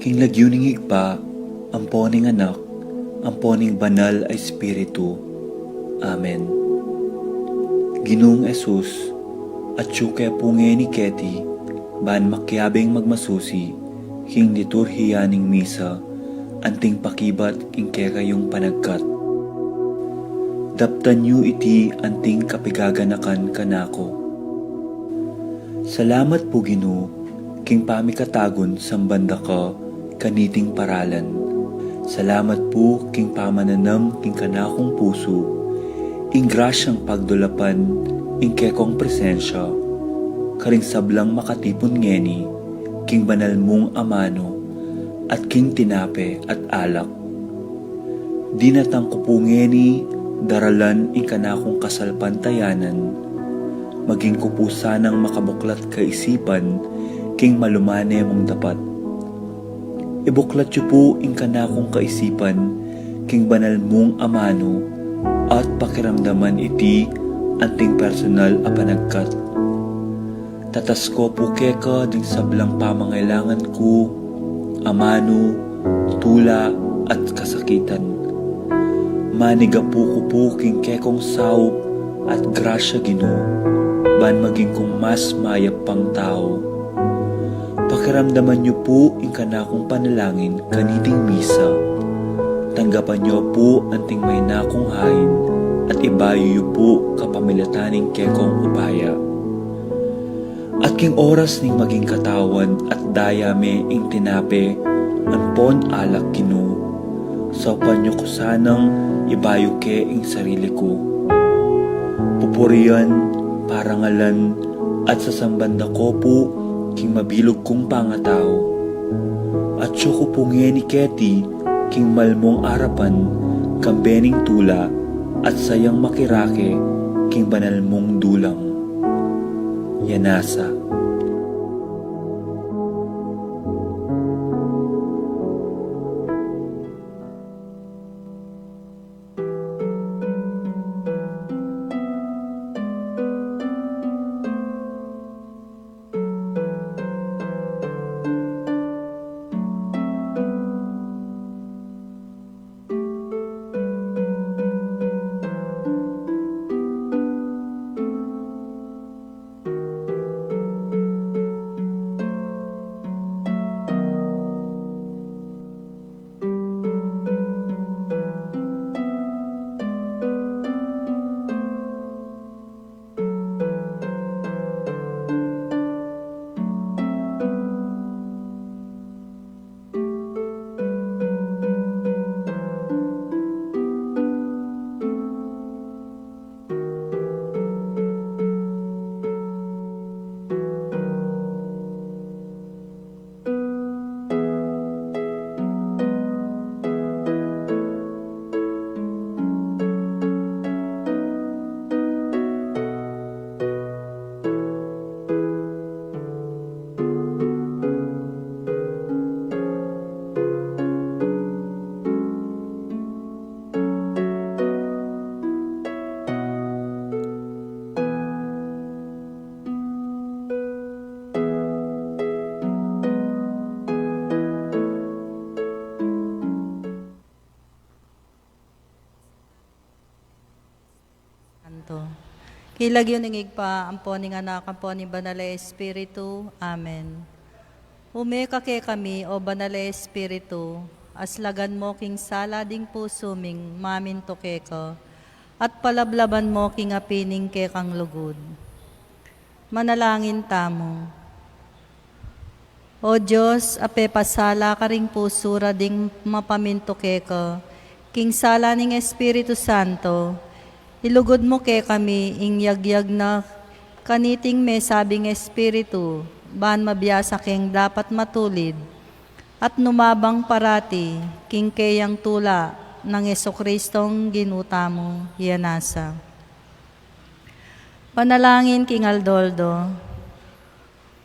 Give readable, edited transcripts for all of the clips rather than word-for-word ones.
King lagyuning higpa, amponing anak, amponing banal ay Espiritu. Amen. Ginoong Esus, at syuke punge ni Keti, ban makyabeng magmasusi, king liturhiyaning misa, anting pakibat king kekayong panagkat. Daptan yu iti anting kapigaganakan kanako. Salamat po Ginoo, king pamikatagon sambanda ka, kaniting paralan. Salamat po king pamananam king kanakong puso, ing grasyang pagdulapan, ing kekong presensya, karing sablang makatipon ngeni, king banal mong amano, at king tinape at alak. Dinatang ko po ngeni, daralan ing kanakong kasalpantayanan, maging ko po sanang makabuklat kaisipan, king malumane mong dapat. Ibuklat yu po ing kanakong kaisipan, king banal mong amano, at pakiramdaman iti anting personal a panagkat. Tatas ko po keka ding sablang pamangailangan ko, amano, tula at kasakitan. Maniga po ko king kekong saup at grasya Ginoo, ban maging kong mas mayap pang tao. Pakiramdaman niyo po ing kanakong panalangin kaniting misa. Tanggapan niyo po anting may nakong hain at ibayo yu po kapamilataning kekong ubaya. At king oras ning maging katawan at dayame ing tinape, ampon alak Ginoo. Saupan niyo ko sanang ibayo ke ing sarili ko. Pupurian, parangalan, at sasambanda ko po king mabilog kong pangatao. At siyo ko punge ni Keti, king malmong arapan, kambening tula, at sayang makirake, king banal mong dulang. Yanasa. Kilag yun pa, amponing anak, amponing banalay Espiritu. Amen. Umeka ke kami, o banalay Espiritu, aslagan mo king sala ding puso ming maminto ke ka, at palablaban mo king apining ke kang lugod. Manalangin tamo. O Diyos, ape pasala ka ring puso ding mapaminto ke ka, king sala ning Espiritu Santo, ilugod mo ke kami ing yagyag na kaniting may sabing Espiritu, ban mabiyasa keng dapat matulid, at numabang parati king kayang tula ng Jesucristong ginuta mo, yanasa. Panalangin king Aldoldo.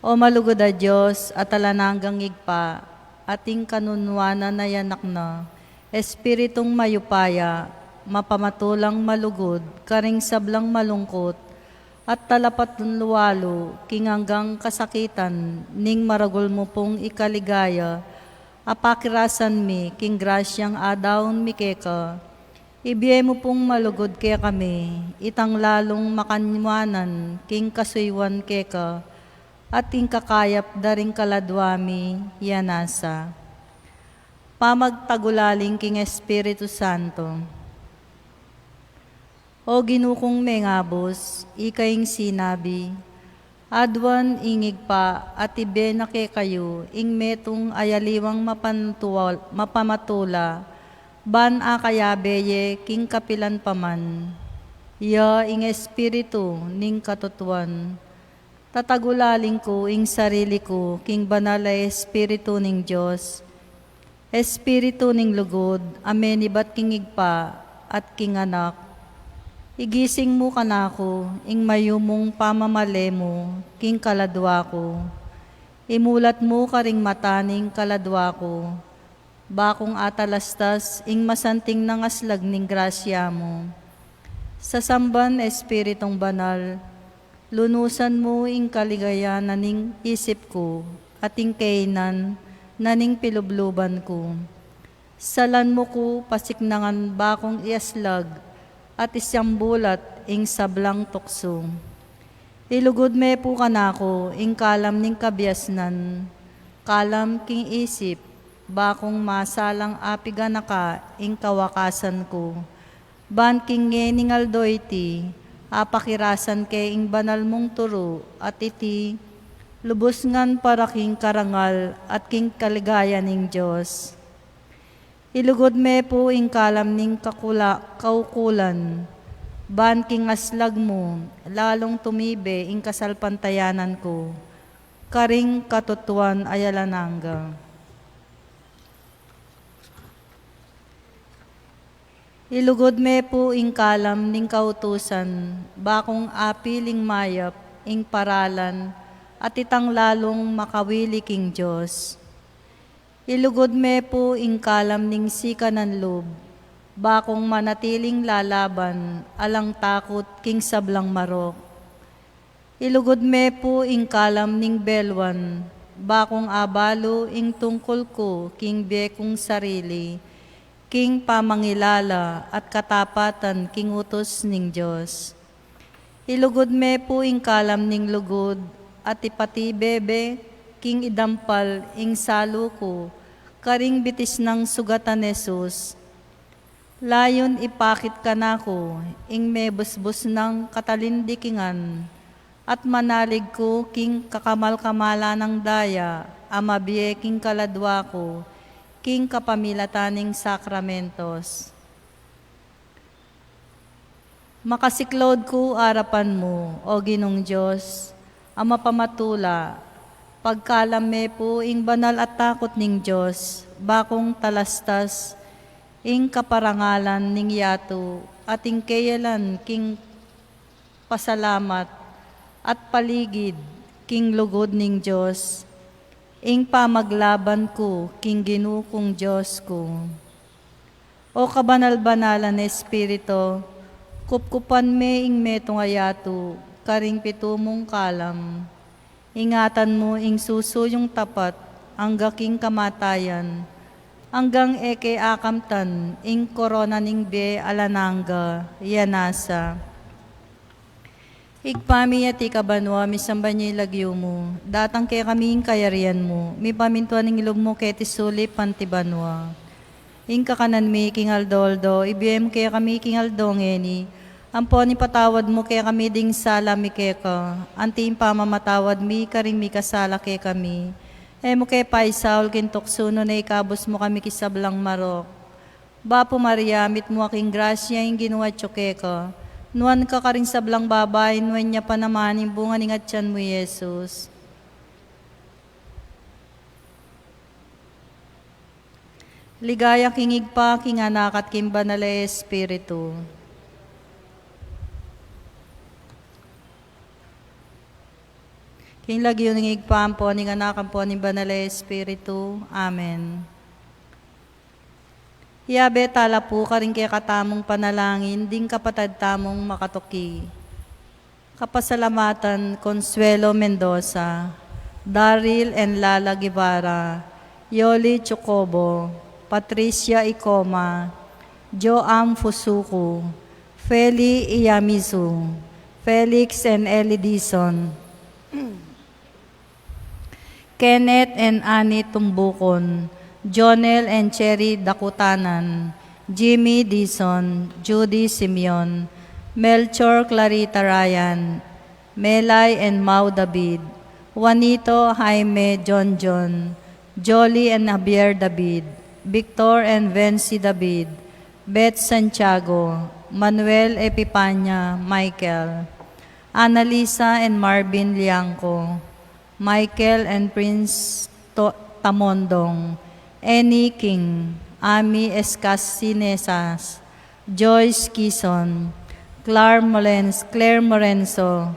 O malugod a Diyos at alananggang igpa, ating kanunwana na yanak na, Espiritong mayupaya, mapamatulang malugod, karing sablang malungkot, at talapat ng luwalo, king hanggang kasakitan, ning maragol mo pong ikaligaya, apakirasan mi, king grasyang adawn mi keka. Ibiye mo pong malugod kaya kami, itang lalong makanwanan, king kasuywan keka, at king kakayap daring kaladwami, yanasa. Pamagtagulaling king Espiritu Santo. O ginukong mengabos, ikaing sinabi, adwan ingig pa at ibe na kayo, ing metong ayaliwang mapamatula, ban a kaya beye king kapilan paman. Ya ing espiritu ning katutuan. Tatagulaling ko ing sarili ko king banal ay espiritu ning Diyos. Espiritu ning lugod, amen ibat king igpa at king anak. Igising mo kanako, ing mayumong pamamale mo, king kaladwa ko. Imulat mo karing mataning kaladwa ko. Bakong atalastas, ing masanting nangaslag ning grasya mo. Sa samban espiritong banal, lunusan mo ing kaligaya na ning isip ko, at ing kainan na ning pilubluban ko. Salan mo ko pasiknangan bakong iaslag, at isyang bulat ing sablang tukso. Ilugod me po kanako, ing kalam ning kabyasnan, kalam king isip, bakong masalang apiga na ka, ing kawakasan ko. Ban king ngening aldoyti, apakirasan kay ing banal mong turo, at iti, lubos ngan para king karangal, at king kaligaya ning Diyos. Ilugod me po ing kalam ning kaukulan, ban king aslag mo, lalong tumibe ing kasalpantayanan ko, karing katutuan ayalananga. Ilugod me po ing kalam ning kautusan, bakong apiling mayap ing paralan, at itang lalong makawili king Diyos. Ilugod me po ing kalam ning sika ng loob, bakong manatiling lalaban, alang takot king sablang marok. Ilugod me po ing kalam ning belwan, bakong abalo ing tungkol ko, king bekong sarili, king pamangilala at katapatan king utos ning Diyos. Ilugod me po ing kalam ning lugod, at ipati bebe, king idampal ing salo ko, karing bitis ng sugatan Jesus. Layon ipakit ka nako, ing may busbus ng katalindikingan, at manalig ko king kakamal-kamala ng daya, amabiye king kaladwa ko, king kapamilataning sakramentos. Makasiklod ko arapan mo, o Ginong Diyos, ama pamatula, pagkalame po ing banal at takot ning Diyos, bakong talastas, ing kaparangalan ning yato, at ing kayalan king pasalamat, at paligid king lugod ning Diyos, ing pamaglaban ko king ginukong Diyos ko. O kabanal-banalan na Espiritu, kupkupan me ing metong ayato, karing pitumong kalam, ingatan mo ing susuyong tapat, angga king kamatayan, hanggang eke akamtan, ing korona ning be alananga, yanasa. Igpami at ikabanwa, misamba niya ilagyo mo, datang kay kaming kayarian mo, mi pamintuan ning ilog mo kay tisuli pantibanwa. Ing kakanan mi king aldoldo, ibiyem kay kami king aldongeni, ampo ni patawad mo kaya kami ding sala mi keka, anting pamamatawad mi karing mi kasala kay kami. Mo kay paisaul kintoksuno na ikabos mo kami kisablang marok. Bapo Maria, mit mo aking grasya yung ginawa keka. Nuan ka karing sablang babay, nuan niya pa naman yung bunga ning atyan mo, Jesus. Ligaya kingig pa, king anak at king banal na Espiritu. King lagyo ning igpampo, ning anakan po, ning banal na Espiritu. Amen. Yabe tala po karing kaya katamong panalangin, ding kapatad tamong makatoki. Kapasalamatan, Consuelo Mendoza, Daryl and Lala Guevara, Yoli Chocobo, Patricia Icoma, Joam Fusuku, Feli Iyamizu, Felix and Ellie Dizon, Kenneth and Annie Tumbukon, Jonel and Cherry Dakutanan, Jimmy Dizon, Judy Simeon, Melchor Clarita Ryan, Melay and Mau David, Juanito Jaime John John, Jolly and Javier David, Victor and Vency David, Beth Santiago, Manuel Epipanya Michael, Annalisa and Marvin Liangco, Michael and Prince Tamondong, Annie King, Ami Escasinesas, Joyce Kison, Claire Morenzo,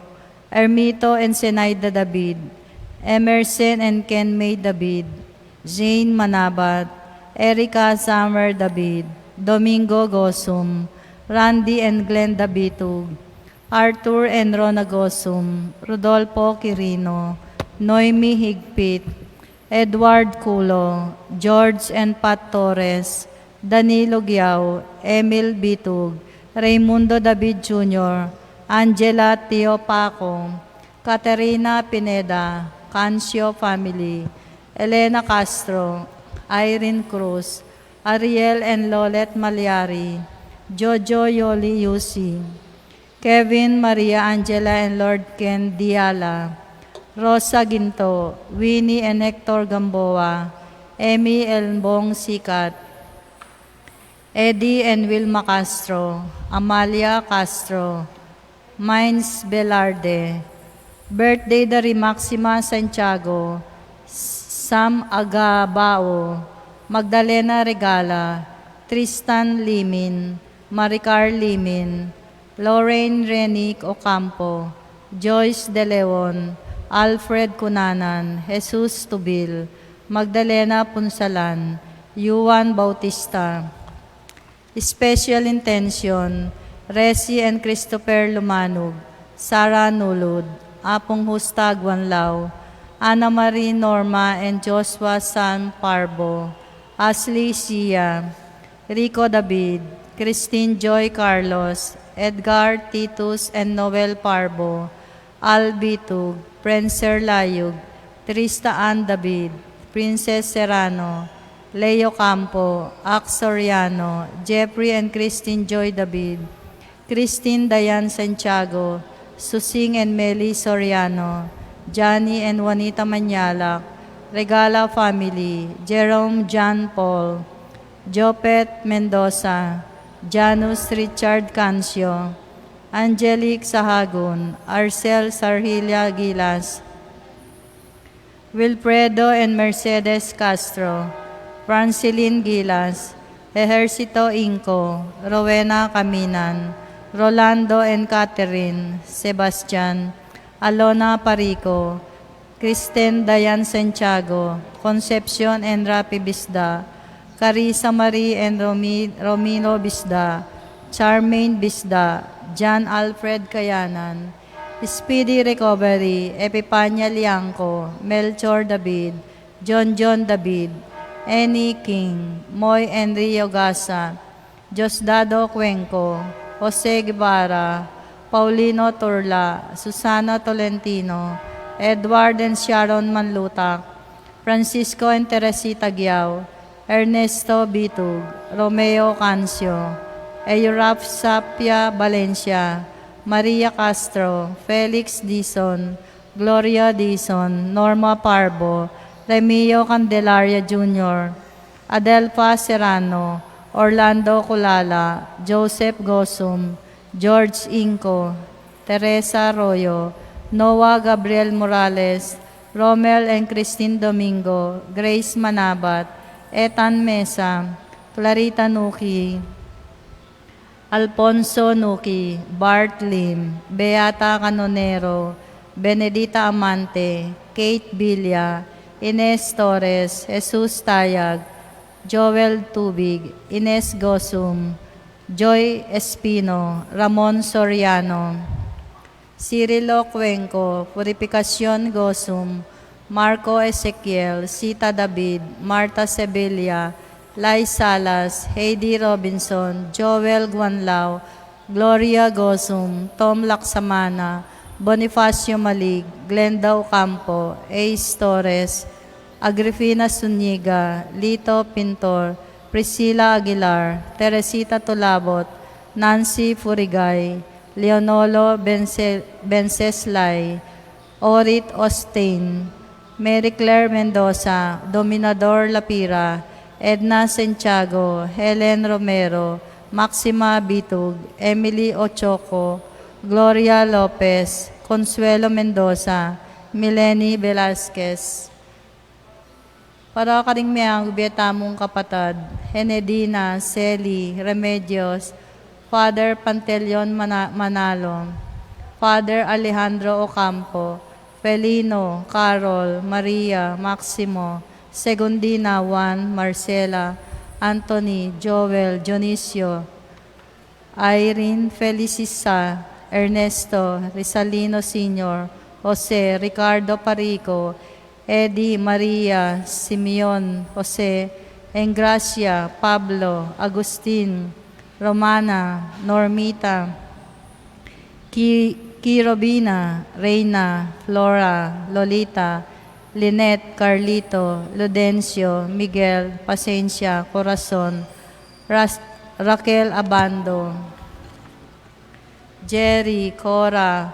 Ermito and Zenaida David, Emerson and Ken May David, Jane Manabat, Erica Summer David, Domingo Gosum, Randy and Glenda Bitug, Arthur and Rona Gosum, Rodolfo Quirino, Noemi Higpit, Edward Culo, George and Pat Torres, Danilo Giao, Emil Bitug, Raimundo David Jr., Angela Tio Paco, Caterina Pineda, Cancio Family, Elena Castro, Irene Cruz, Ariel and Lolet Malyari, Jojo Yoli Yusi, Kevin, Maria Angela and Lord Ken Diala, Rosa Ginto, Winnie and Hector Gamboa, Emmy Elbong Sikat, Eddie and Wilma Castro, Amalia Castro, Mines Velarde, Birthday Dari Maxima Santiago, Sam Agabao, Magdalena Regala, Tristan Limin, Maricar Limin, Lorraine Renick Ocampo, Joyce De Leon, Alfred Cunanan, Jesus Tubil, Magdalena Punsalan, Yuan Bautista. Special intention, Resi and Christopher Lumanog, Sarah Nulud, Apong Hustag Wanlaw, Ana Marie Norma and Joshua San Parbo, Ashley Sia, Rico David, Christine Joy Carlos, Edgar Titus and Noel Parbo, Al Bitug, Prenser Layug, Trista Ann David, Princess Serrano, Leo Campo, Ax Soriano, Jeffrey and Christine Joy David, Christine Dayan Santiago, Susing and Meli Soriano, Johnny and Juanita Manyalak, Regala Family, Jerome John Paul, Jopet Mendoza, Janus Richard Cancio, Angelique Sahagun, Arcel Sarhilia Gilas, Wilfredo and Mercedes Castro, Francilyn Gilas, Ejercito Inco, Rowena Caminan, Rolando and Catherine, Sebastian, Alona Parico, Kristen Dayan Santiago, Concepcion and Rapi Bisda, Carissa Marie and Romino Bisda, Charmaine Bisda, John Alfred Kayanan, Speedy Recovery, Epipanya Liangco, Melchor David, John David, Annie King, Moy and Rio Gasa, Diosdado Cuenco, Jose Guevara, Paulino Turla, Susana Tolentino, Edward and Sharon Manlutak, Francisco and Teresita Giao, Ernesto Bitug, Romeo Cancio, Eurap Sapia Valencia, Maria Castro, Felix Dizon, Gloria Dizon, Norma Parbo, Remio Candelaria Jr., Adelfa Serrano, Orlando Culala, Joseph Gosum, George Inco, Teresa Arroyo, Noah Gabriel Morales, Romel and Christine Domingo, Grace Manabat, Ethan Mesa, Clarita Nuki, Alfonso Nuki, Bart Lim, Beata Canonero, Benedita Amante, Kate Villa, Ines Torres, Jesus Tayag, Joel Tubig, Ines Gosum, Joy Espino, Ramon Soriano, Cirilo Cuenco, Purificación Gosum, Marco Ezequiel, Sita David, Marta Sevilla, Lai Salas, Heidi Robinson, Joel Guanlao, Gloria Gosum, Tom Laksamana, Bonifacio Malig, Glenda Ocampo, Ace Torres, Agrifina Zuniga, Lito Pintor, Priscilla Aguilar, Teresita Tulabot, Nancy Furigay, Leonolo Benceslay, Orit Ostain, Mary Claire Mendoza, Dominador Lapira, Edna Santiago, Helen Romero, Maxima Bitug, Emily Ochoco, Gloria Lopez, Consuelo Mendoza, Mileni Velasquez. Para karing miyang biyatamong kapatad, Henedina, Celi, Remedios, Father Pantelion Manalo, Father Alejandro Ocampo, Felino, Carol, Maria, Maximo, Segundina, Juan, Marcela, Anthony, Joel, Dionisio, Irene, Felicisa, Ernesto, Rizalino Sr., Jose, Ricardo Parico, Eddie, Maria, Simeon, Jose, Engracia, Pablo, Agustin, Romana, Normita, Kirobina, Reina, Flora, Lolita, Lynette, Carlito, Ludencio, Miguel, Pasencia, Corazon, Raquel Abando, Jerry, Cora,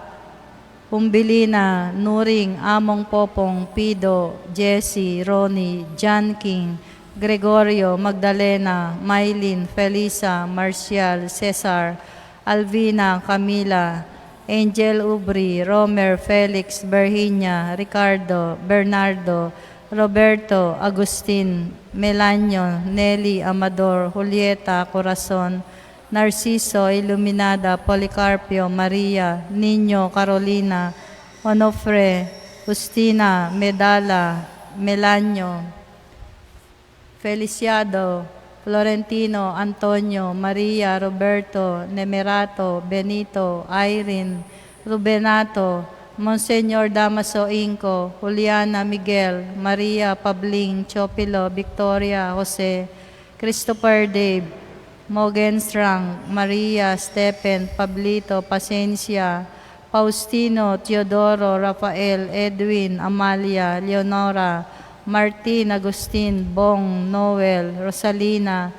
Umbilina, Nuring, Among Popong, Pido, Jesse, Ronnie, John King, Gregorio, Magdalena, Mylene, Felisa, Marcial, Cesar, Alvina, Camila, Angel Ubri, Romer, Felix, Berhinia, Ricardo, Bernardo, Roberto, Agustin, Melanio, Nelly, Amador, Julieta, Corazon, Narciso, Iluminada, Policarpio, Maria, Niño, Carolina, Onofre, Justina, Medala, Melanio, Feliciado, Florentino, Antonio, Maria, Roberto, Nemerato, Benito, Irene, Rubenato, Monseñor Damaso Inco, Juliana Miguel, Maria Pabling, Chopilo, Victoria, Jose, Christopher Dave, Mogen Strang, Maria, Stephen, Pablito, Pasencia, Faustino, Teodoro, Rafael, Edwin, Amalia, Leonora, Martin, Agustin, Bong, Noel, Rosalina,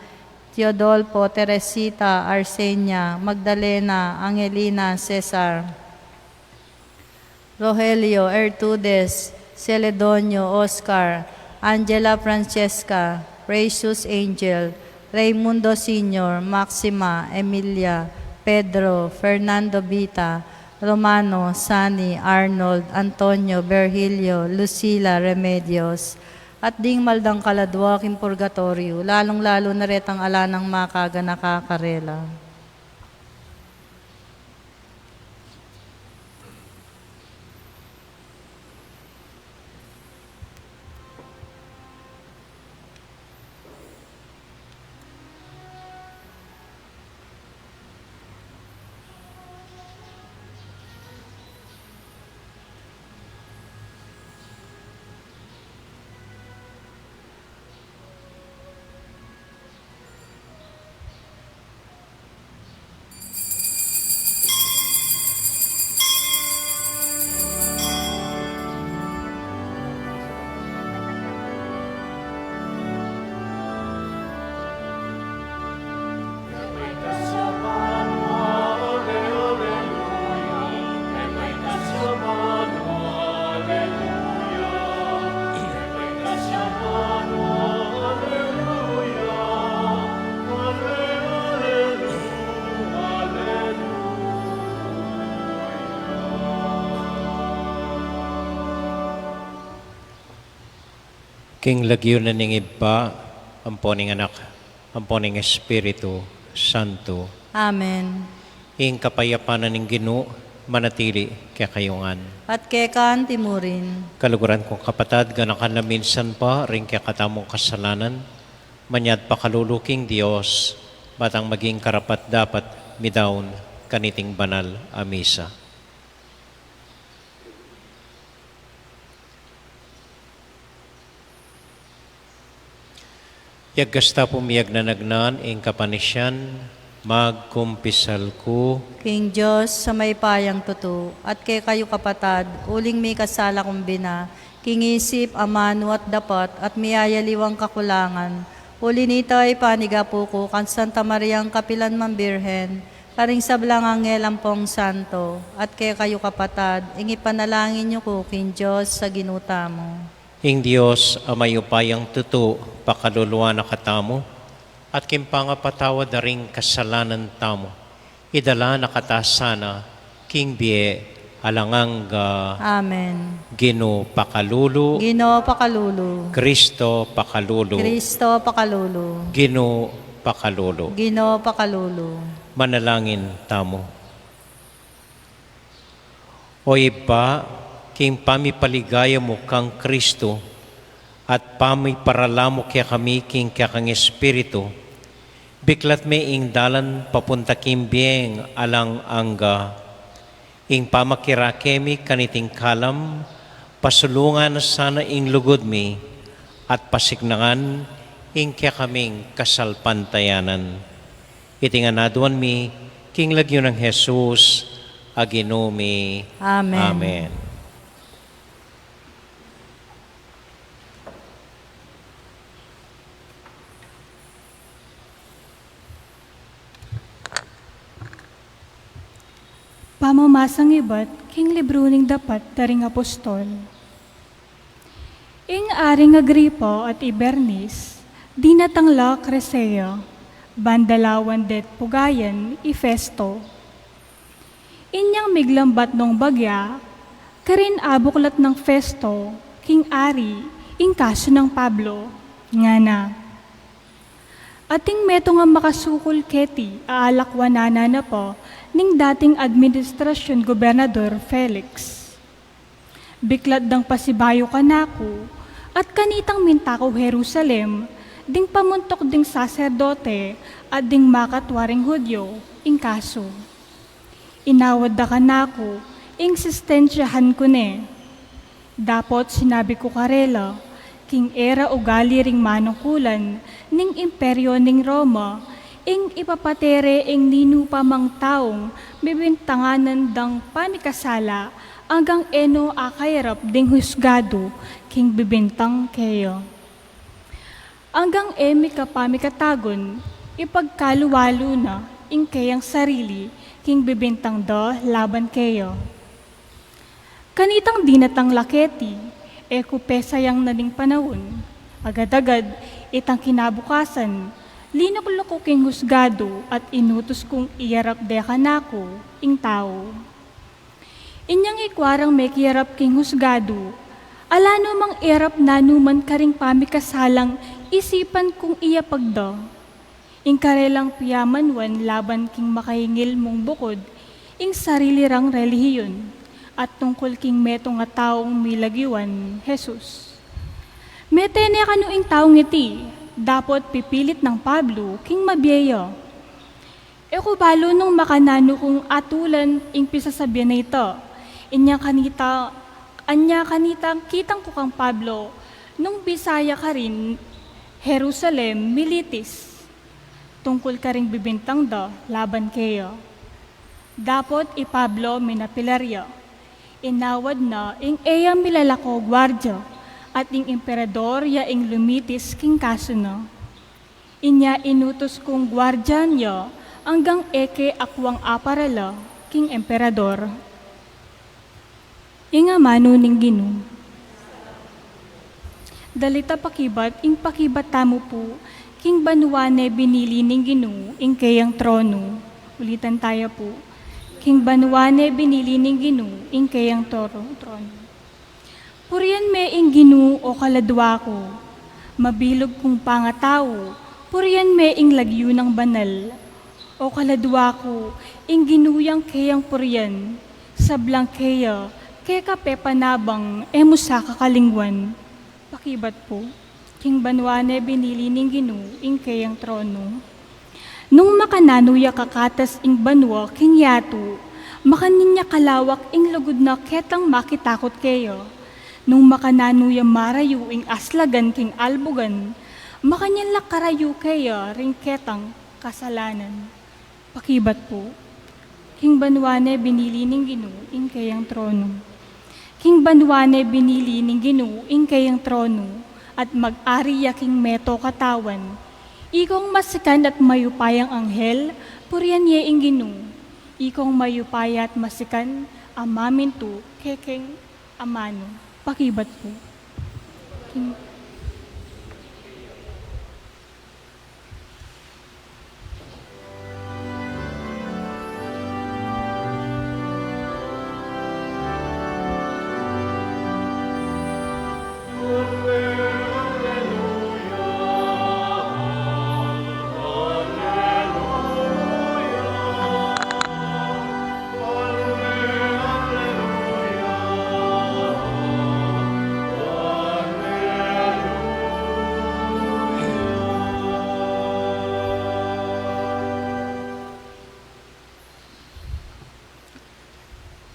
Teodolfo, Teresita, Arsenia, Magdalena, Angelina, Cesar, Rogelio, Ertudes, Celedonio, Oscar, Angela Francesca, Precious Angel, Raimundo Sr., Maxima, Emilia, Pedro, Fernando Vita, Romano, Sani, Arnold, Antonio, Virgilio, Lucila, Remedios, at ding maldang kaladwaking purgatorio, lalong-lalo na retang ala ng makaga nakakarela. King lagyo na ning iba, amponing anak, amponing Espiritu Santo. Amen. Ing kapayapanan ning Ginoo manatili kaya kayungan. At kekaan timurin, Kaluguran kong kapatad, ganakan na minsan pa, rin kaya katamong kasalanan, manyad pakaluluking Diyos, batang maging karapat dapat midaon kaniting banal a misa. Yagkasta pumiyag na nagnan, ing kapanisyan, magkumpisal ko. King Diyos, sa may payang tuto, at kay kayo kapatad, uling may kasala kong bina, King isip, amano at dapat, at miyayaliwang kakulangan. Uli nito ay paniga po ko, kan Santa Mariang Kapilan Mambirhen, karing sablang angel ampong santo, at kay kayo kapatad, ingi panalangin niyo ko, King Diyos, sa ginuta mo. Ing Diyos, amayo payang tuto, pakaluluwa na katamo, at kimpangapatawad na ring kasalanan tamo. Idala na katasana, King Bie, alanganga, Amen. Gino pakalulu, Ginoo pakalulu. Kristo pakalulu, Kristo pakalulu. Gino pakalulu. Ginoo pakalulu. Manalangin tamo. O iba, king pamipaligaya mo kang Kristo, at pamiparala mo kaya kami king kaya kang Espiritu, biklat may ing dalan papunta kimbiyeng alang angga, ing pamakirakemi kaniting kalam, pasulungan sana ing lugod mi, at pasignangan ing kaya kaming kasalpantayanan. Itinganaduan mi, king lagyo ng Jesus, aginumi. Amen. Amen. Pamamasang iba't king libruning dapat daring apostol. Ing aring Agripa at Ibernis, dinatangla Crescea, bandalawan det pugayan Ifesto. Inyang miglambat nung bagya, karin abuklat ng Festo, king ari, ing kaso ng Pablo, nga na. Ating meto nga makasukol keti, aalakwanana na po, ning dating administrasyon gobernador Felix. Biklat dang pasibayo kanako, at kanitang mintako Jerusalem, ding pamuntok ding saserdote, at ding makatwaring Hudyo, ing kaso. Inawad da kanako, insistensyahan ko ne. Dapot sinabi ko karela, king era ugali ring manungkulan, ning imperyo ning Roma, ing ipapatere ing ninupa mang taong bibintanganan dang pamikasala hanggang eno akayrap ding husgado king bibintang keyo. Hanggang emi kapamikatagon, ipagkaluwalo na ing kayang sarili king bibintang do laban keyo. Kanitang dinatang laketi, kupesayang naning panahon, agad-agad itang kinabukasan, linaklo ko king husgado at inutos kong iyarap dekanako ing tao. Inyang ikwarang may kiyarap king husgado, alano mang irap nanuman karing pamikasalang isipan kong iyapagda. Ing karelang piyamanwan laban king makahingil mong bukod, ing sarili rang relihiyon, at tungkol king metong nga taong milagiwan, Jesus. Metene kanu ing taong iti, dapot pipilit ng Pablo, king mabiyayo. Balo nung makanano kong atulan ing pisasabihan na ito. Anya kanita kitang ko kang Pablo, nung Bisaya ka rin, Jerusalem, Militis. Tungkol ka ring bibintang da, laban kayo. Dapot Pablo minapilaryo. Inawad na ing eyang milalako gwardya, at ing emperador ya ing lumitis king kaso na. Inya inutos kong gwardyan ya hanggang eke akwang aparala king emperador. Inga mano ning Ginoo. Dalita pakibat ing pakibat tamo po king banwane binili ning Ginoo ing kayang trono. Ulitan tayo po. King banwane binili ning Ginoo ing kayang trono. Purian me ing Ginoo o kaladwa ko, mabilog kong pangatao, purian me ing lagyo ng banal. O kaladwa ko, ing ginuyang kayang purian, sablang kaya, kaya kape panabang, emusa kakalingwan. Pakibat po, king banwane binili ning Ginoo ing kayang trono. Nung makananuya kakatas ing banwa king yato, makaninya kalawak ing lugod na ketang makitakot kayo. Nung makananuya marayo ing aslagan king albugan, Makanyan karayu kaya ringketang kasalanan. Pakibat po, King banwane binili ning Ginoo ing kayang trono. King banwane binili ning Ginoo ing kayang trono, at mag-ari king meto katawan. Ikong masikan at mayupayang anghel, purian ye ing Ginoo. Ikong mayupaya at masikan, amamin to, kekeng amano. Pakibat po. King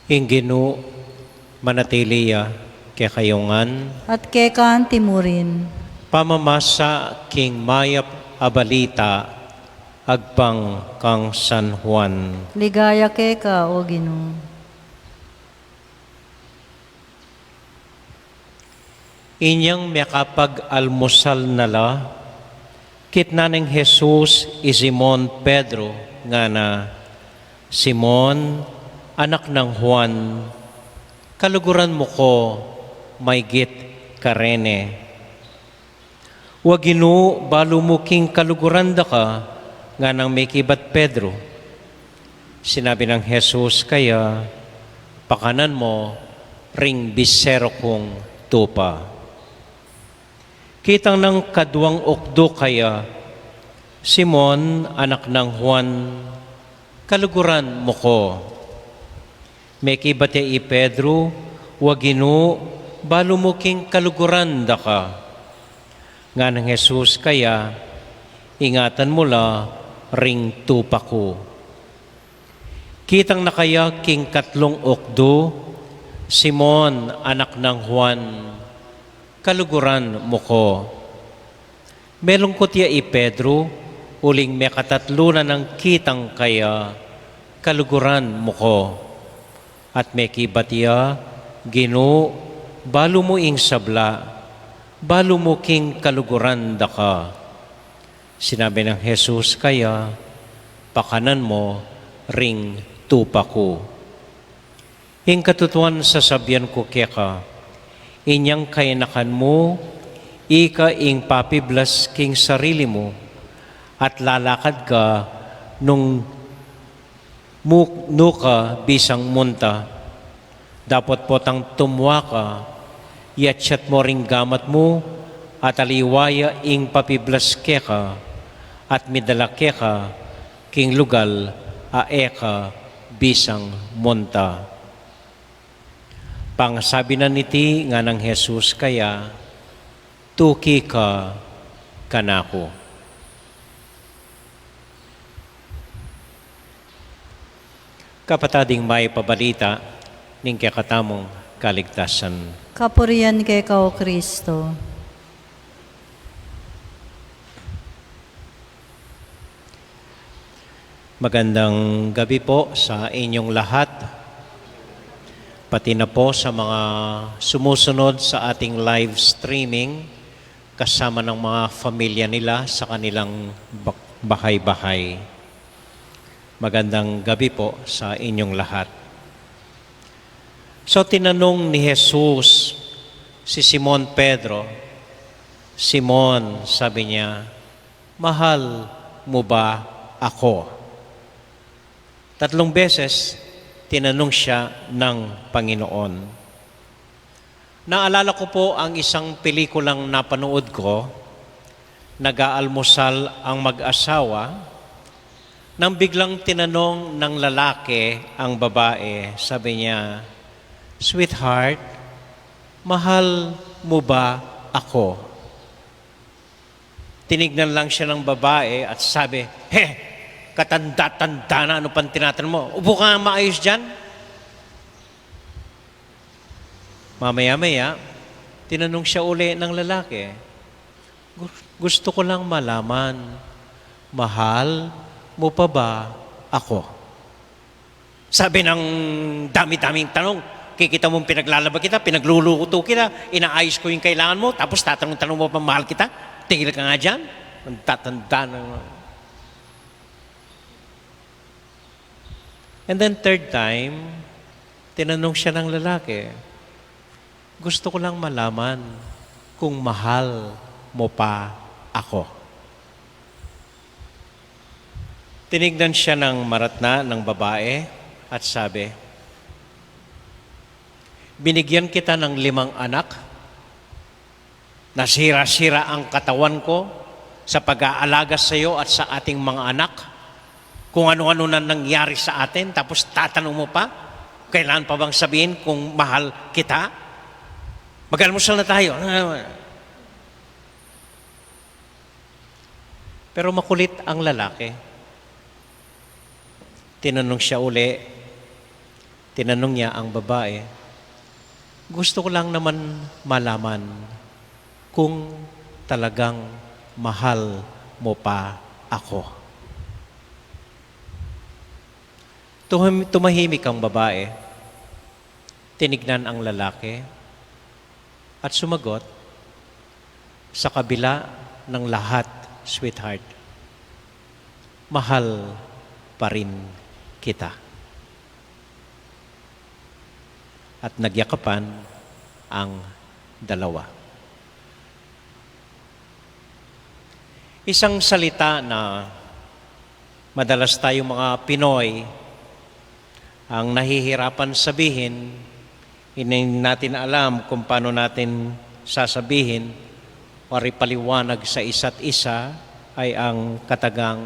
Inginu manatiliya kay kayungan, At kekan timurin. pamamasa king mayap abalita, agpang kang San Juan. Ligaya keka, O Ginoo. Inyang makapag-almusal nala, kitna ng Jesus i Simon Pedro nga na, Simon, anak ng Juan, kaluguran mo ko, may git karene. Waginu, balo mo king kaluguran da ka, nga nang may kibat Pedro. Sinabi ng Jesus kaya, pakanan mo, ring bisero kong tupa. Kitang ng kadwang okdo kaya, Simon, anak ng Juan, kaluguran mo ko. May kibate i Pedro, waginu, balo mo king kaluguran da ka. Nga ng Jesus kaya, ingatan mo la, ring tupa ko. Kitang na kaya king katlong okdo, Simon, anak ng Juan, kaluguran mo ko. Melong ko tiya i Pedro, uling may katatlo na ng kitang kaya, kaluguran mo ko. At may kibatiya, Ginoo, balo mo ing sabla, balo mo king kaluguran da ka. Sinabi ng Jesus kaya, pakanan mo, ring tupa ko. Ing katutuan sa sabyan ko keka, inyang kainakan mo, ika ing papiblas king sarili mo, at lalakad ka nung nuka bisang munta. Dapat po tang tumwa ka, yatsyat mo ring gamat mo, at aliwaya ing papiblas keka, at midala keka, king lugal, aeka, bisang munta. Pangsabi na niti nga ng Jesus kaya, tuki ka kanako. Kapatading may pabalita, ning kakatamong kaligtasan. Kapurian keka, O Kristo. Magandang gabi po sa inyong lahat, pati na po sa mga sumusunod sa ating live streaming kasama ng mga pamilya nila sa kanilang bahay-bahay. Magandang gabi po sa inyong lahat. So tinanong ni Jesus si Simon Pedro, Simon, sabi niya, mahal mo ba ako? 3 beses tinanong siya ng Panginoon. Naalala ko po ang isang pelikulang napanood ko, nag-aalmusal ang mag-asawa, nang biglang tinanong ng lalaki ang babae, sabi niya, Sweetheart, mahal mo ba ako? Tinignan lang siya ng babae at sabi, katanda-tanda na, ano pang tinatanong mo? Upo ka nga maayos dyan. Mamaya-maya, tinanong siya uli ng lalaki, Gusto ko lang malaman, mahal mo pa ba ako? Sabi ng dami-daming tanong, kikita mong pinaglalaba kita, pinagluluto kita, inaayos ko yung kailangan mo, tapos tatanong-tanong mo pa, mahal kita? Tigil ka nga dyan. Ang tatanda na. And then third time, tinanong siya ng lalaki, gusto ko lang malaman kung mahal mo pa ako. Tinignan siya ng maratna ng babae at sabi, binigyan kita ng 5 anak, nasira-sira ang katawan ko sa pag-aalaga sa iyo at sa ating mga anak, kung ano-ano na nangyari sa atin, tapos tatanong mo pa, kailan pa bang sabihin kung mahal kita? Mag-almusal na tayo. Pero makulit ang lalaki. Tinanong siya uli, tinanong niya ang babae, gusto ko lang naman malaman kung talagang mahal mo pa ako. Tumahimik ang babae, tinignan ang lalaki, at sumagot, sa kabila ng lahat, sweetheart, mahal pa rin kita. At nagyakapan ang dalawa. Isang salita na madalas tayong mga Pinoy ang nahihirapan sabihin, hindi natin alam kung paano natin sasabihin o paliwanag sa isa't isa, ay ang katagang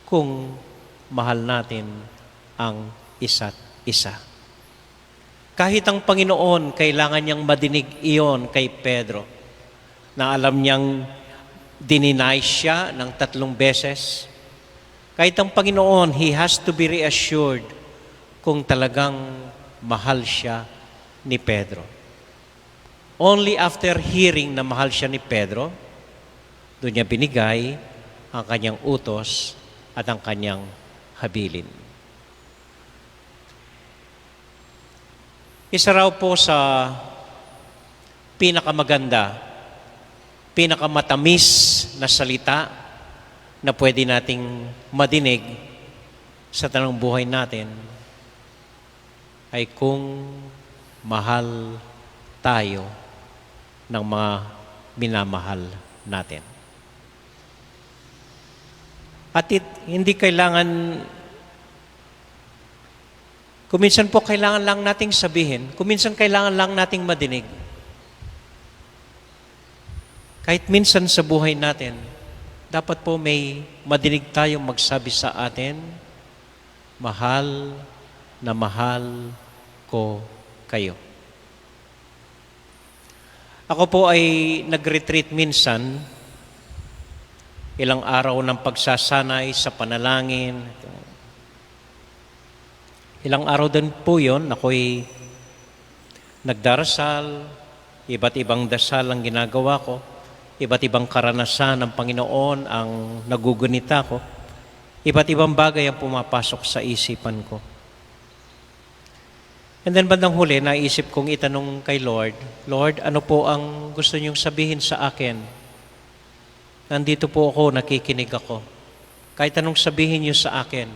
kung mahal natin ang isa't isa. Kahit ang Panginoon, kailangan niyang madinig iyon kay Pedro, na alam niyang dininay siya ng 3 beses. Kahit ang Panginoon, He has to be reassured kung talagang mahal siya ni Pedro. Only after hearing na mahal siya ni Pedro, doon niya binigay ang kanyang utos at ang kanyang habilin. Isa raw po sa pinakamaganda, pinakamatamis na salita na pwede nating madinig sa tanong buhay natin ay kung mahal tayo ng mga minamahal natin. At hindi kailangan, kuminsan po kailangan lang nating sabihin, kuminsan kailangan lang nating madinig. Kahit minsan sa buhay natin, dapat po may madinig tayong magsabi sa atin, mahal na mahal ko kayo. Ako po ay nag-retreat minsan, ilang araw ng pagsasanay sa panalangin. Ilang araw din po yun, ako'y nagdarasal, iba't ibang dasal ang ginagawa ko, iba't ibang karanasan ng Panginoon ang nagugunita ko, iba't ibang bagay ang pumapasok sa isipan ko. And then bandang huli, naisip kong itanong kay Lord, Lord, ano po ang gusto niyong sabihin sa akin? Nandito po ako, nakikinig ako. Kahit anong sabihin niyo sa akin,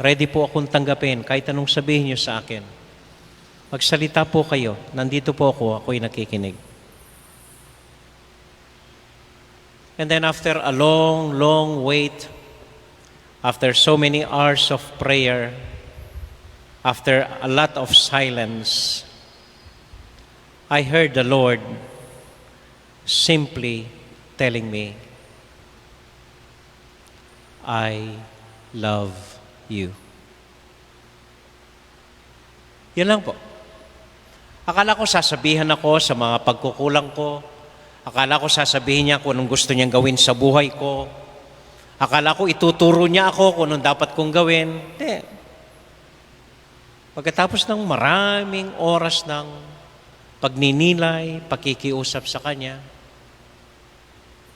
ready po akong tanggapin. Kahit anong sabihin niyo sa akin, magsalita po kayo. Nandito po ako, ako'y nakikinig. And then after a long, long wait, after so many hours of prayer, after a lot of silence, I heard the Lord simply telling me, I love you. Yan lang po. Akala ko sasabihan ako sa mga pagkukulang ko. Akala ko sasabihin niya kung anong gusto niyang gawin sa buhay ko. Akala ko ituturo niya ako kung anong dapat kong gawin. Hindi. Pagkatapos ng maraming oras ng pagninilay, pakikiusap sa Kanya,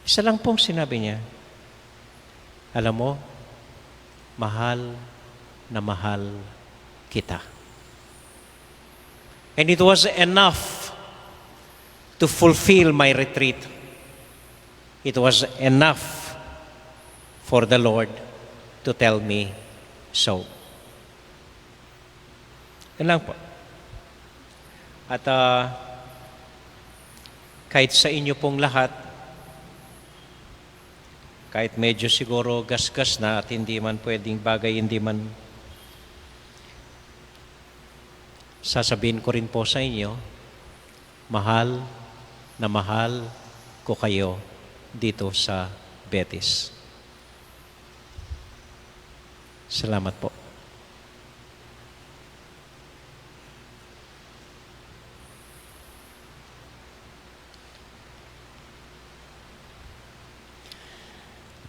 Isa lang pong sinabi niya, alam mo, mahal na mahal kita. And it was enough to fulfill my retreat. It was enough for the Lord to tell me so. Yan lang po. At kahit sa inyo pong lahat, kahit medyo siguro gasgas na at hindi man pwedeng bagay, hindi man sasabihin ko rin po sa inyo, mahal na mahal ko kayo dito sa Betis. Salamat po.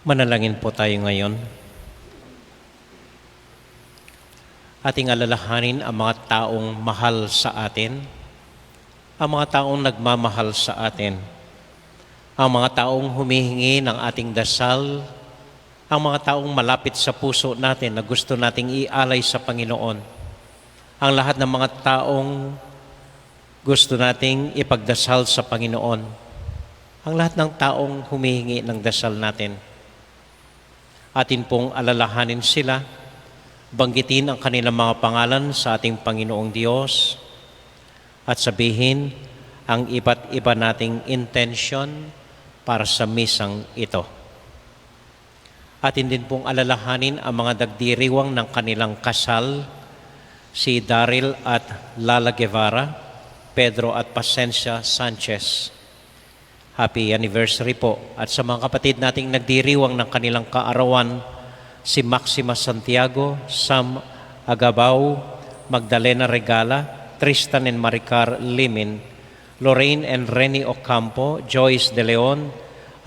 Manalangin po tayo ngayon. Ating alalahanin ang mga taong mahal sa atin, ang mga taong nagmamahal sa atin, ang mga taong humihingi ng ating dasal, ang mga taong malapit sa puso natin na gusto nating ialay sa Panginoon, ang lahat ng mga taong gusto nating ipagdasal sa Panginoon, ang lahat ng taong humihingi ng dasal natin. Atin pong alalahanin sila, banggitin ang kanilang mga pangalan sa ating Panginoong Diyos at sabihin ang iba't iba nating intention para sa misang ito. Atin din pong alalahanin ang mga dagdiriwang ng kanilang kasal, si Daryl at Lala Guevara, Pedro at Pasencia Sanchez. Happy anniversary po. At sa mga kapatid nating nagdiriwang ng kanilang kaarawan, si Maxima Santiago, Sam Agabao, Magdalena Regala, Tristan and Maricar Limin, Lorraine and Renny Ocampo, Joyce De Leon,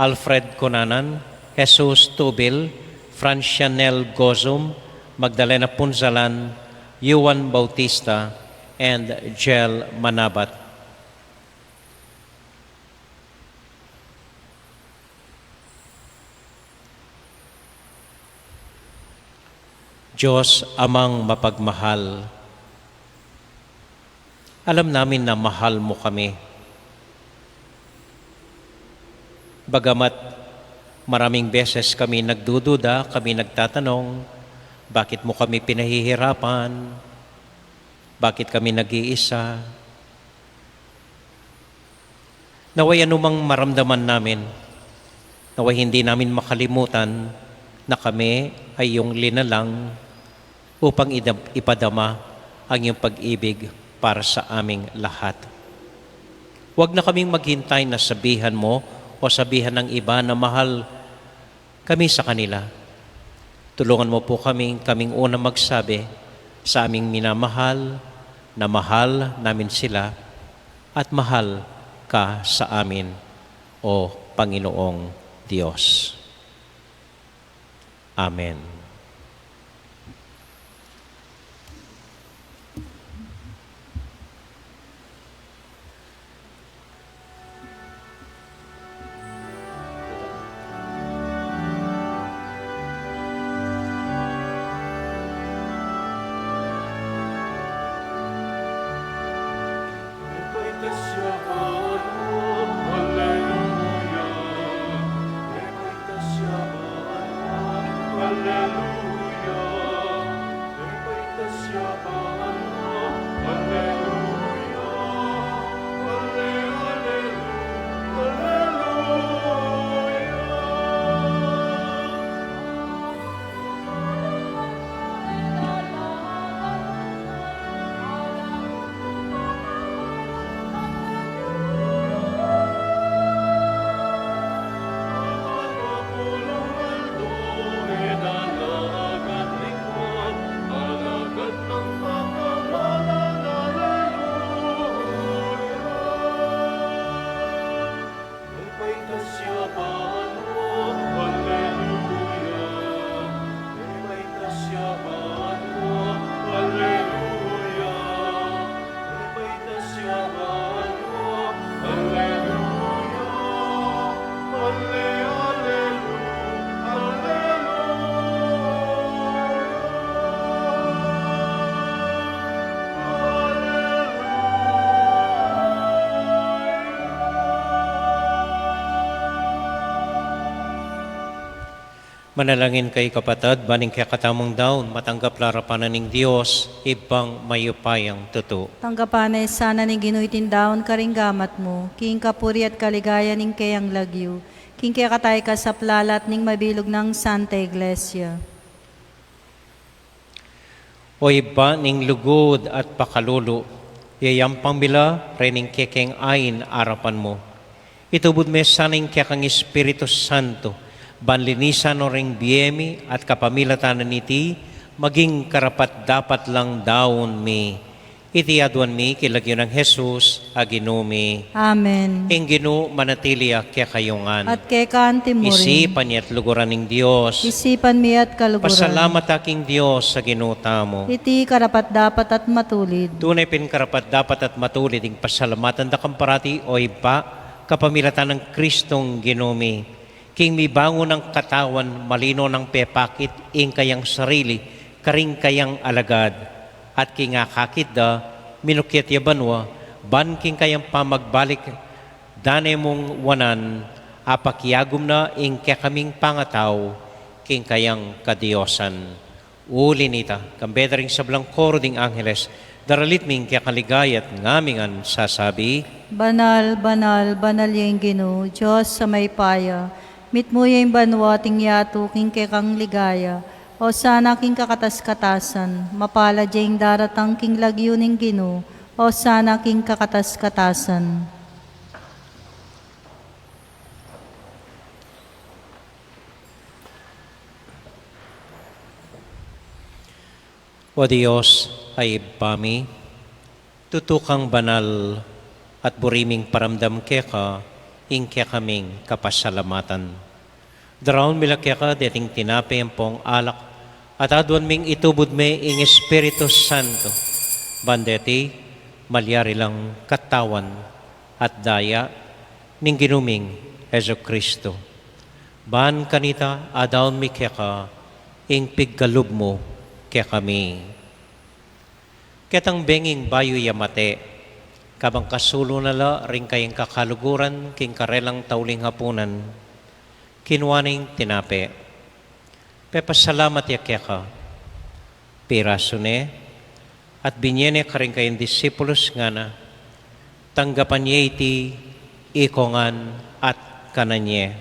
Alfred Conanan, Jesus Tubil, Francianel Gozum, Magdalena Punzalan, Yuan Bautista, and Jel Manabat. Diyos amang mapagmahal, alam namin na mahal mo kami. Bagamat maraming beses kami nagdududa, kami nagtatanong, bakit mo kami pinahihirapan? Bakit kami nag-iisa? Naway anumang maramdaman namin, naway hindi namin makalimutan na kami ay iyong linalang upang ipadama ang iyong pag-ibig para sa aming lahat. Huwag na kaming maghintay na sabihan mo o sabihan ng iba na mahal kami sa kanila. Tulungan mo po kaming una magsabi sa aming minamahal na mahal namin sila at mahal ka sa amin, o Panginoong Diyos. Amen. Alleluia. Manalangin kay kapatid, baning kaya katamong daon, matanggap larapanan ng Diyos, ibang mayupayang tuto. Tanggapanay sana ni ginuitin daon karinggamat mo, king kapuri at kaligaya ning kayang lagyo, king kaya katay ka sa plalat ning mabilog ng Santa Iglesia. O iba ning lugod at pakalulu, yayampang bila, rening kekeng ain arapan mo. Itubod me saning kekang Espiritu Santo, banlinisan o ring biyemi at kapamilatanan iti, maging karapat dapat lang daon mi. Iti aduan mi kilagyo ng Jesus, aginumi. Amen. Ing ginu manatilia kaya kayungan. At kay kanti mo rin. Isipan niya at luguran ng Diyos. Isipan mi at kaluguran. Pasalamat aking Diyos sa ginuta mo. Iti karapat dapat at matulid. Tunay karapat dapat at matulid ing pasalamatan da kamparati o iba kapamilatan ng Kristong ginumi. King mibangon ng katawan, malino ng pepakit, ing kayang sarili, karing kayang alagad. At king akakit da, minukyat yabanwa, ban king kayang pamagbalik, danay mong wanan, apakyagom na ing kaming pangataw, king kayang kadiyosan. Uli nita, kambedering sa blang koro ding Angeles, daralit ming kaya kaligayat ngamingan sasabi, Banal, banal, banal yung Ginoo, Diyos sa may paya. Mit mo yung banwa ting yato king kekang ligaya. O sana king kakatas-katasan, mapala jeng daratang king lagyo ning Ginoo. O sana king kakatas-katasan. O Diyos ay ibami, tutukang banal at buriming paramdam keka, ing kaya kaming kapasalamatan. Daraon mila kaya ka, dating tinapi ang pong alak, at aduan ming itubod me ing Espiritu Santo. Bandeti, malyari lang katawan at daya, ning ginuming Heso Kristo. Ban kanita, adaon mi kaya ka, ing piggalub mo kaya kami. Ketang benging bayo yamate, kabang kasulo nala ring kayong kakaluguran king karelang tauling hapunan, kinwaning tinape. Pepasalamat ya keka, pirasune, at binyene ka rin kayong disipulos nga na, tanggapan niya iti ikongan at kananye.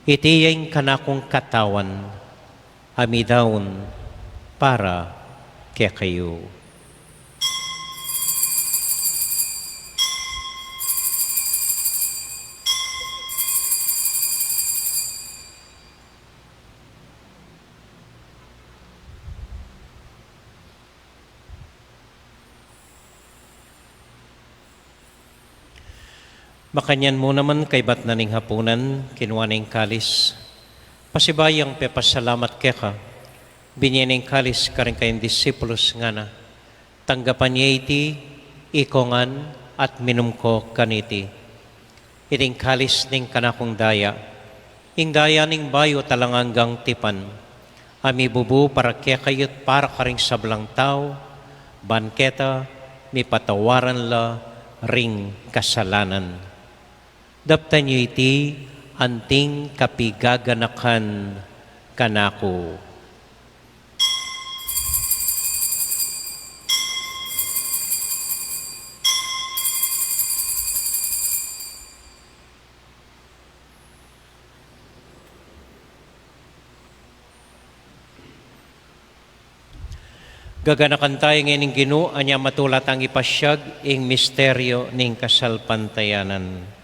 Iti yung kanakong katawan, amidaon para kaya kayo. Makanyan mo naman kay bat na ning hapunan, kinuha ning kalis. Pasibayang pepasalamat keka, binyening kalis karing kayong disipulos nga na. Tanggapan niya iti, ikongan at minum ko kaniti. Iting kalis ning kanakong daya, ing daya ning bayo talanganggang tipan. Ami bubu para kaya kayot para karing sablang tao, banketa, mi patawaran la ring kasalanan. Daptan niyo iti anting kapigaganakan kanako. Gaganakan tayo ngayon ng Ginoo, anya matulat ang ipasyag ing misteryo ning kasalpantayanan.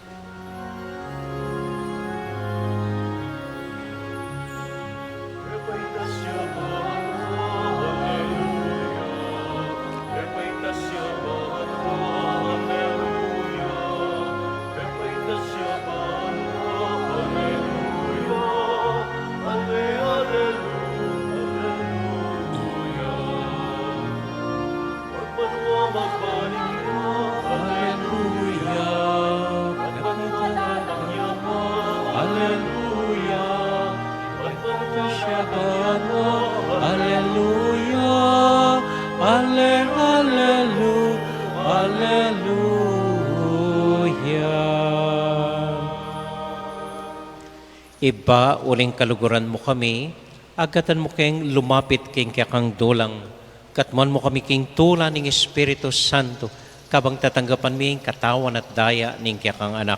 Iba uling kaluguran mo kami, agatan mo kayong lumapit kayong kang dulang, katman mo kami kayong tula ng Espiritu Santo, kabang tatanggapan mi katawan at daya ng kang anak.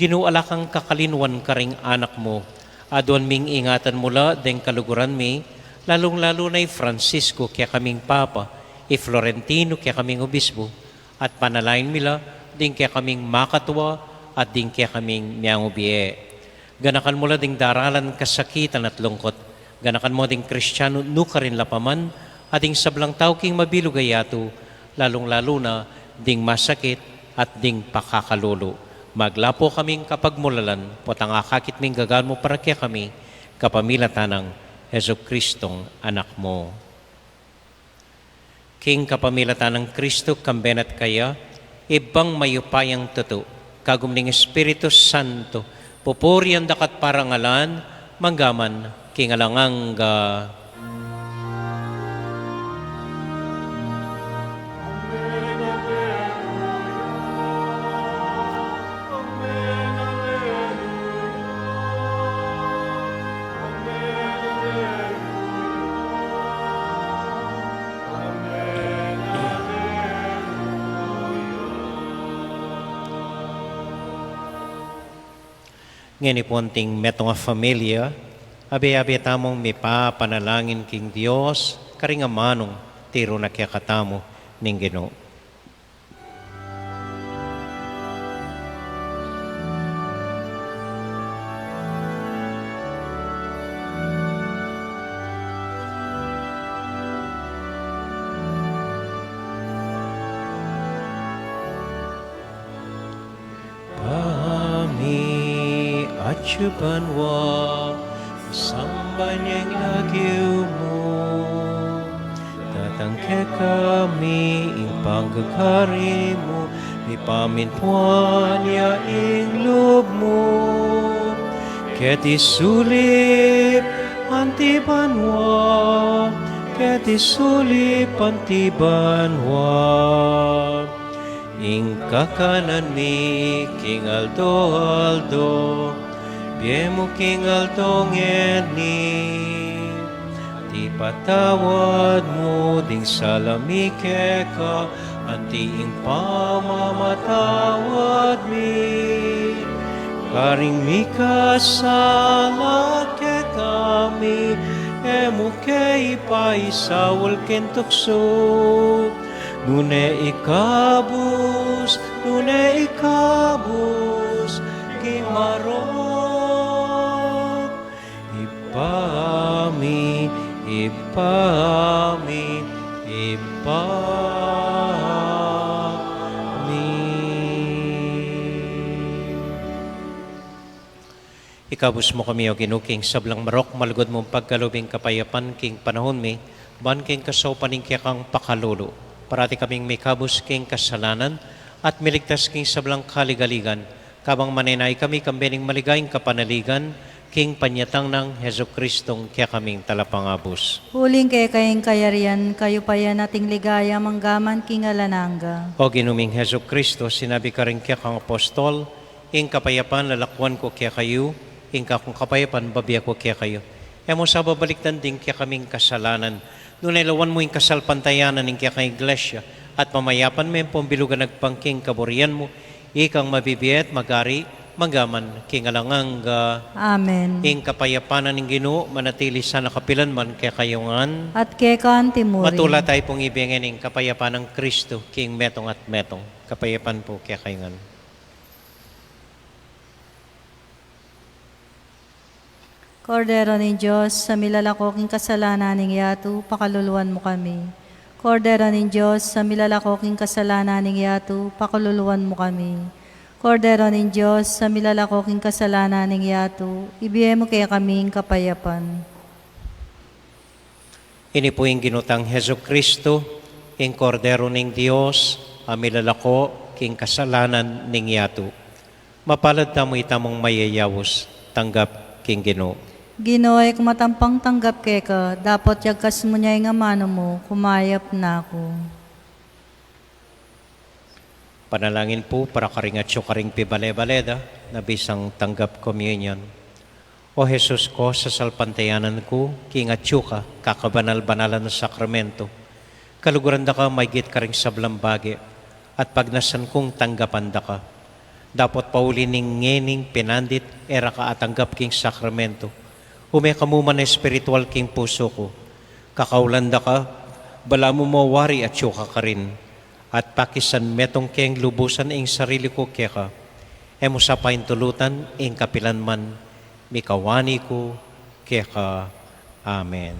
Ginuala kang kakalinuan ka ring anak mo, adwan ming ingatan mula deng kaluguran mi, lalong-lalo na Francisco kaya kaming Papa, Florentino kaya kaming Obispo, at panalain mila, ding kaya kaming makatwa, at ding kaya kaming miyang ubiye. Ganakan mo la ding daralan kasakitan at lungkot. Ganakan mo ding Kristiyano nuka rin lapaman, at ding sablang tao king mabilugayato, lalong-lalo na ding masakit at ding pakakalulo. Maglapo kaming kapagmulalan, potang akakit ming gagal mo para kaya kami, kapamilatan ng Heso Kristong anak mo. King kapamilatan ng Kristo, kambenat kaya, ibang mayupayang tuto, kagum ning Espiritu Santo, pupurian dakat parangalan, manggaman, kingalanganga. Ngani punting metong a familia, abi-abi tamong may papanalangin king Dios, karingamanong tiro na kaya katamo ning Ginoo. Chupanwa, sambanyang lagiw mo, tatangke kami, ing panggagari mo, ipaminpuan niya ing loob mo. Keti sulip antibanwa, keti sulip antibanwa. Ing kakanan mi, king aldo, Biemo king altong ni, ti patawad mo ding salamike ka, anti ing pamamatawad mi. Karing mi kasalat ke kami, emo ke ipaisawal ken tukso. Nune ikabus, kimarong. Ipami. Ikabus mo kami o ginuking sablang marok, malugod mong pagkalubing kapayapan king panahon mi, ban king kasopaning kaya kang pakalulo. Parati kaming may kabus king kasalanan at miligtas king sablang kaligaligan, kabang manenay kami kambening maligayang kapanaligan, king panyatang ng Heso Kristong kaya kaming talapangabos. Huling kay kayong kayarian, kayo pa yan ating ligaya, manggaman king alananga. O ginuming Heso Kristo, sinabi ka rin kaya kang apostol, ing kapayapan lalakwan ko kaya kayo, ing kakong kapayapan babiya ko kaya kayo. E mo sa babaliktan din kaya kaming kasalanan, nung nailawan mo yung kasalpantayanan ng kaya kang iglesia, at mamayapan mo yung pumbilugan nagpangking kaburian mo, ikang mabibiyat, magari, manggaman, kingalanganga. Amen. Ing kapayapanan ng Ginoo, manatili sa nakapilan man kaya kayungan. At kekan timuri. Matula tayo pong ibigin ng kapayapan ng Kristo, king metong at metong. Kapayapan po kaya kayungan. Kordero ni Diyos, sa milalakoking kasalanan ng yatu, pakaluluan mo kami. Kordero ni Diyos, sa milalakoking kasalanan ng yatu, pakaluluan mo kami. Kordero ni Diyos, sa milalakoking kasalanan ng yatu, ibigay mo kaya kaming kapayapan. Ini po yung ginutang Heso Kristo, yung Kordero ng Diyos, ang milalako king kasalanan ng yatu. Mapalad tamo itamong mayayawos, tanggap king Ginoo. Ginoy, kumatampang tanggap keka, dapat yagkas mo niya yung amano mo, kumayap na ako. Panalangin po para karingat siyo karing pibale-baleda na bisang tanggap communion. O Jesus ko, sa salpantayanan ko, kingatyo ka, kakabanal-banalan ng sakramento. Kaluguran da ka, may git ka rin sablang bagi, at pagnasan kong tanggapan da ka. Dapat pauli ning ngening pinandit, era ka atanggap king sakramento. Umekamuman na espiritual king puso ko. Kakaulan da ka, bala mo mawari at syuka ka rin. At pakisan metong keng lubusan ing sarili ko keka. Emo sa paintulutan ing kapilan man, mikawani ko keka. Amen.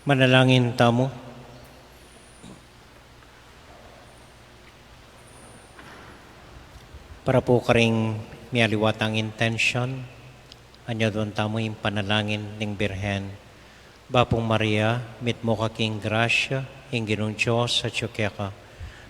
Manalangin tamo. Para po karing mialiwat ang intention, anya doon tamo yung panalangin ng Birhen. Bapong Maria, mit mo kaking grasya, yung ginong Diyos sa tsukeka.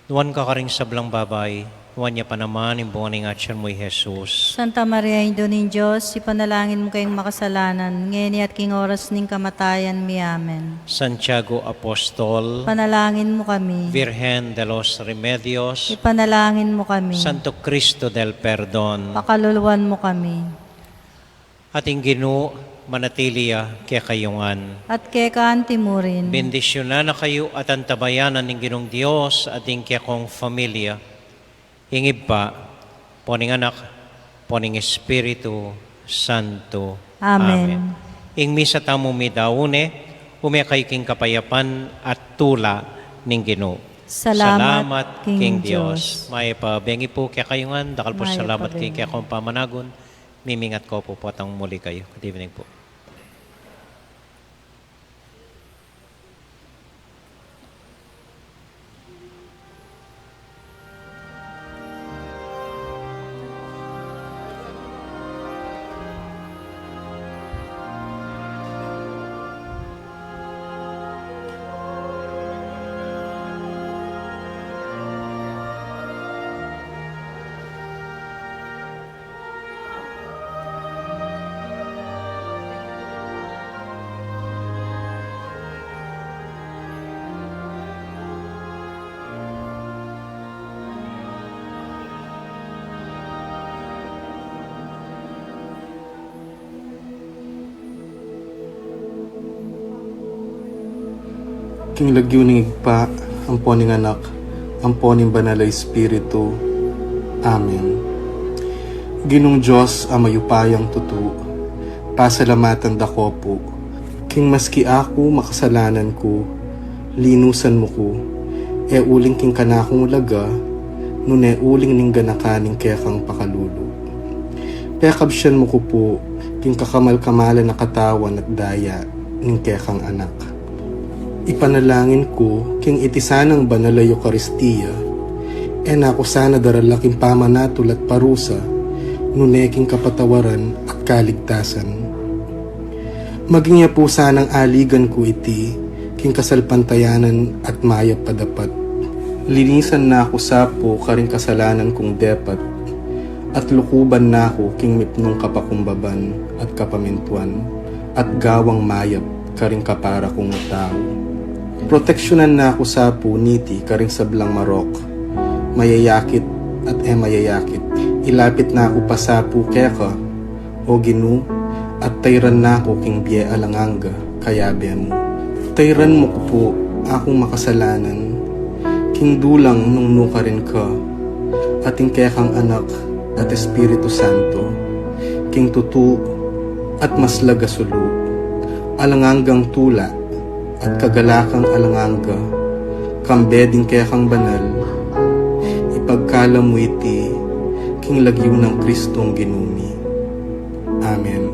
Nuwan ka karing sablang babay, nuwan niya pa naman yung bunga ng atyan mo'y Jesus. Santa Maria, Indo ng Diyos, ipanalangin mo kayong makasalanan, ngayon at king oras ning kamatayan mi. Amen. Santiago Apostol, Panalangin mo kami. Virgen de los Remedios, Ipanalangin mo kami. Santo Cristo del Perdon, Pakaluluwan mo kami. ating Ginoo manatiliya kaya kayungan. At kay kaantimurin. Bendisyonan na kayo at antabayanan ng Ginong Diyos ating kaya kong familia. Ingib pa, poning anak, poning Espiritu Santo. Amen. Ing misa tamo mi daune, umekay king kapayapan at tula ning Ginoo. Salamat, King King Diyos. May pabengi po kaya kayungan, dakal po May salamat pabengi. kaya kong pamanagon. Mimingat ko po patang muli kayo. Good evening po. king lagyo ning igpa, ampo ning anak, ampo ning banal a Espiritu. Amen. Ginong Diyos a mayupayang tutu, pasalamatan dako po, king maski ako makasalanan ko, linusan mo ko, e uling king kanakong ulaga, nun e uling ning ganakaning kaya kang pakalulu. Pekabsyan mo ko po, king kakamal-kamalan na katawan at daya, ning kaya kang anak. Ipanalangin ko, king itisanang banal a Eucharistia, e nako sana daralaking pamanatul at parusa, nuneking kapatawaran at kaligtasan. Maging niya po sanang aligan ko iti, king kasalpantayanan at mayap padapat. Linisan na ako sapo karing kasalanan kong depat, at lukuban na ako king mipnong kapakumbaban at kapamintuan, at gawang mayap karing kapara kong tao. Proteksyonan na ako sapo niti karing sablang marok, mayayakit at mayayakit. Ilapit na ako pasapo keka, o Ginu, at tayran na ako king biye alanganga, kayabe mo. Tayran mo ko po akong makasalanan, king dulang nung nuka rin ka, ating kekang anak at Espiritu Santo, king tutu at maslaga sulu, alanganggang tula at kagalakang alanganga, kambeding kekang banal, ipagkala mo iti, king lagyo ng Kristong ginumi. Amen.